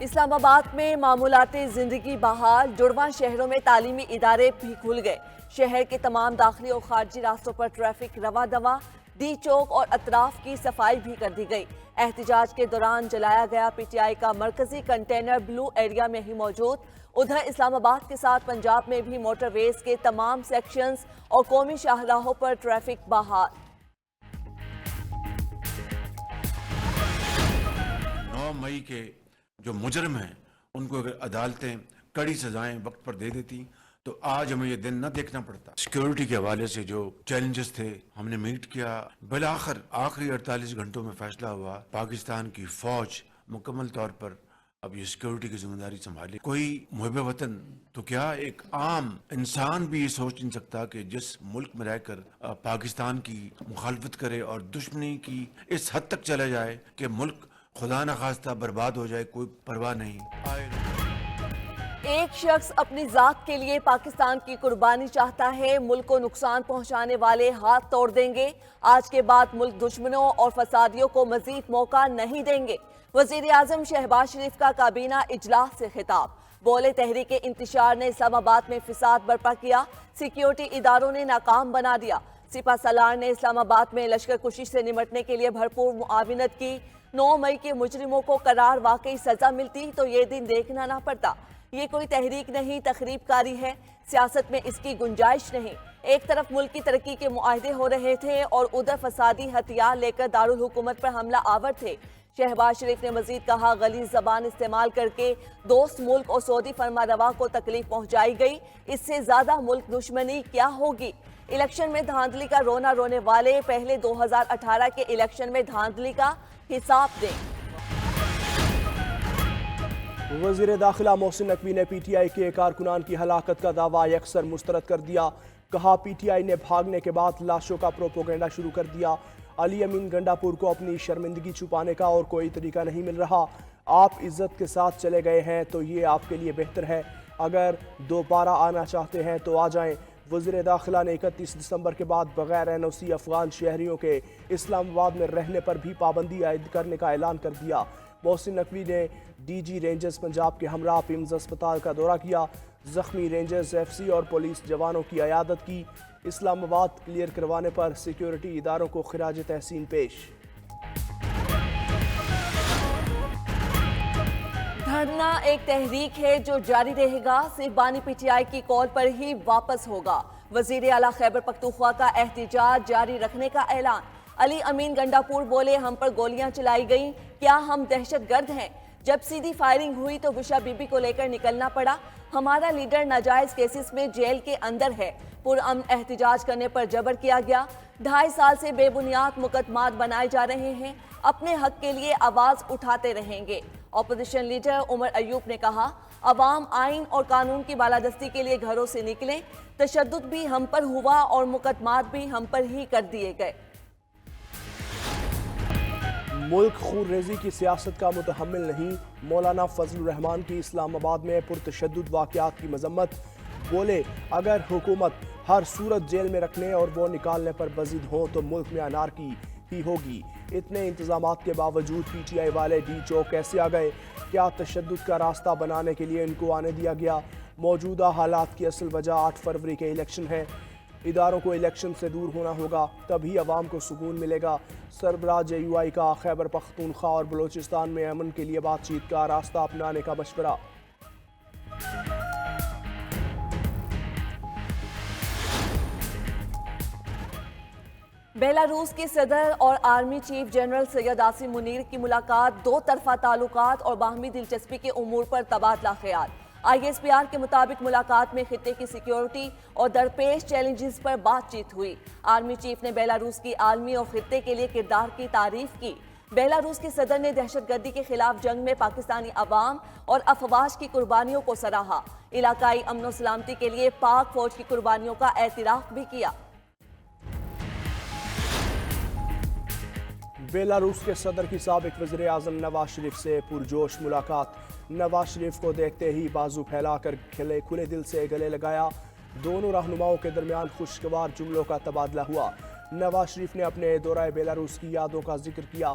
اسلام آباد میں معمولاتی زندگی بحال، جڑواں شہروں میں تعلیمی ادارے بھی کھل گئے۔ شہر کے تمام داخلی اور خارجی راستوں پر ٹریفک رواں دواں، ڈی چوک اور اطراف کی صفائی بھی کر دی گئی۔ احتجاج کے دوران جلایا گیا پی ٹی آئی کا مرکزی کنٹینر بلو ایریا میں ہی موجود۔ ادھر اسلام آباد کے ساتھ پنجاب میں بھی موٹر ویز کے تمام سیکشنز اور قومی شاہراہوں پر ٹریفک بحال۔ 9 مئی کے جو مجرم ہیں ان کو اگر عدالتیں کڑی سزائیں وقت پر دے دیتی تو آج ہمیں یہ دن نہ دیکھنا پڑتا۔ سیکیورٹی کے حوالے سے جو چیلنجز تھے ہم نے میٹ کیا، بالآخر آخری 48 گھنٹوں میں فیصلہ ہوا، پاکستان کی فوج مکمل طور پر اب یہ سیکیورٹی کی ذمہ داری سنبھالے۔ کوئی محب وطن تو کیا ایک عام انسان بھی یہ سوچ نہیں سکتا کہ جس ملک میں رہ کر پاکستان کی مخالفت کرے اور دشمنی کی اس حد تک چلا جائے کہ ملک خدا نخواستہ برباد ہو جائے، کوئی پرواہ نہیں۔ ایک شخص اپنی ذات کے لیے پاکستان کی قربانی چاہتا ہے، ملک کو نقصان پہنچانے والے ہاتھ توڑ دیں گے۔ آج کے بعد ملک دشمنوں اور فسادیوں کو مزید موقع نہیں دیں گے۔ وزیر اعظم شہباز شریف کا کابینہ اجلاس سے خطاب، بولے تحریک انتشار نے اسلام آباد میں فساد برپا کیا، سیکیورٹی اداروں نے ناکام بنا دیا۔ سپہ سالار نے اسلام آباد میں لشکر کشی سے نمٹنے کے لیے بھرپور معاونت کی۔ 9 مئی کے مجرموں کو قرار واقعی سزا ملتی تو یہ دن دیکھنا نہ پڑتا۔ یہ کوئی تحریک نہیں، تخریب کاری ہے، سیاست میں اس کی گنجائش نہیں۔ ایک طرف ملک کی ترقی کے معاہدے ہو رہے تھے اور ادھر فسادی ہتھیار لے کر دارالحکومت پر حملہ آور تھے۔ شہباز شریف نے مزید کہا، غلیظ زبان استعمال کر کے دوست ملک اور سعودی فرما روا کو تکلیف پہنچائی گئی، اس سے زیادہ ملک دشمنی کیا ہوگی؟ الیکشن میں دھاندلی کا رونا رونے والے پہلے 2018 کے الیکشن میں دھاندلی کا حساب دیں۔ وزیر داخلہ محسن نقوی نے پی ٹی آئی کے کارکنان کی ہلاکت کا دعویٰ یکسر مسترد کر دیا۔ کہا پی ٹی آئی نے بھاگنے کے بعد لاشوں کا پروپیگنڈا شروع کر دیا۔ علی امین گنڈاپور کو اپنی شرمندگی چھپانے کا اور کوئی طریقہ نہیں مل رہا۔ آپ عزت کے ساتھ چلے گئے ہیں تو یہ آپ کے لیے بہتر ہے، اگر دوبارہ آنا چاہتے ہیں تو آ جائیں۔ وزیر داخلہ نے 31 دسمبر کے بعد بغیر این او سی افغان شہریوں کے اسلام آباد میں رہنے پر بھی پابندی عائد کرنے کا اعلان کر دیا۔ محسن نقوی نے ڈی جی رینجرز پنجاب کے ہمراہ پیمز اسپتال کا دورہ کیا، زخمی رینجرز ایف سی اور پولیس جوانوں کی عیادت کی۔ اسلام آباد کلیئر کروانے پر سیکیورٹی اداروں کو خراج تحسین پیش۔ دھرنا ایک تحریک ہے جو جاری رہے گا، صرف بانی پی ٹی آئی کی کال پر ہی واپس ہوگا۔ وزیر اعلیٰ خیبر پختونخوا کا احتجاج جاری رکھنے کا اعلان۔ علی امین گنڈاپور بولے، ہم پر گولیاں چلائی گئیں، کیا ہم دہشت گرد ہیں؟ جب سیدھی فائرنگ ہوئی تو بشا بی بی کو لے کر نکلنا پڑا۔ ہمارا لیڈر ناجائز کیسز میں جیل کے اندر ہے۔ پرامن احتجاج کرنے پر جبر کیا گیا۔ 2.5 سال سے بے بنیاد مقدمات بنائے جا رہے ہیں، اپنے حق کے لیے آواز اٹھاتے رہیں گے۔ اپوزیشن لیڈر عمر ایوب نے کہا، عوام آئین اور قانون کی بالادستی کے لیے گھروں سے نکلیں، تشدد بھی ہم پر ہوا اور مقدمات بھی ہم پر ہی کر دیے گئے۔ ملک خون ریزی کی سیاست کا متحمل نہیں، مولانا فضل الرحمان کی اسلام آباد میں پرتشدد واقعات کی مذمت۔ بولے، اگر حکومت ہر صورت جیل میں رکھنے اور وہ نکالنے پر بزد ہوں تو ملک میں انارکی ہی ہوگی۔ اتنے انتظامات کے باوجود پی ٹی آئی والے ڈی چوک کیسے آ گئے؟ کیا تشدد کا راستہ بنانے کے لیے ان کو آنے دیا گیا؟ موجودہ حالات کی اصل وجہ 8 فروری کے الیکشن ہے۔ اداروں کو الیکشن سے دور ہونا ہوگا، تبھی عوام کو سکون ملے گا۔ سربراہ جے یو آئی کا خیبر پختونخوا اور بلوچستان میں امن کے لیے بات چیت کا راستہ اپنانے کا مشورہ۔ بیلاروس کے صدر اور army chief general Syed Asim Munir کی ملاقات، 2 طرفہ تعلقات اور باہمی دلچسپی کے امور پر تبادلہ خیال۔ آئی ایس پی آر کے مطابق ملاقات میں خطے کی سیکیورٹی اور درپیش چیلنجز پر بات چیت ہوئی۔ آرمی چیف نے بیلاروس کی عالمی اور خطے کے لیے کردار کی تعریف کی۔ بیلاروس کے صدر نے دہشت گردی کے خلاف جنگ میں پاکستانی عوام اور افواج کی قربانیوں کو سراہا۔ علاقائی امن و سلامتی کے لیے پاک فوج کی قربانیوں کا اعتراف بھی کیا۔ بیلاروس کے صدر کی سابق وزیر اعظم نواز شریف سے پرجوش ملاقات۔ نواز شریف کو دیکھتے ہی بازو پھیلا کر کھلے دل سے گلے لگایا۔ دونوں رہنماؤں کے درمیان خوشگوار جملوں کا تبادلہ ہوا۔ نواز شریف نے اپنے دورہ بیلاروس کی یادوں کا ذکر کیا۔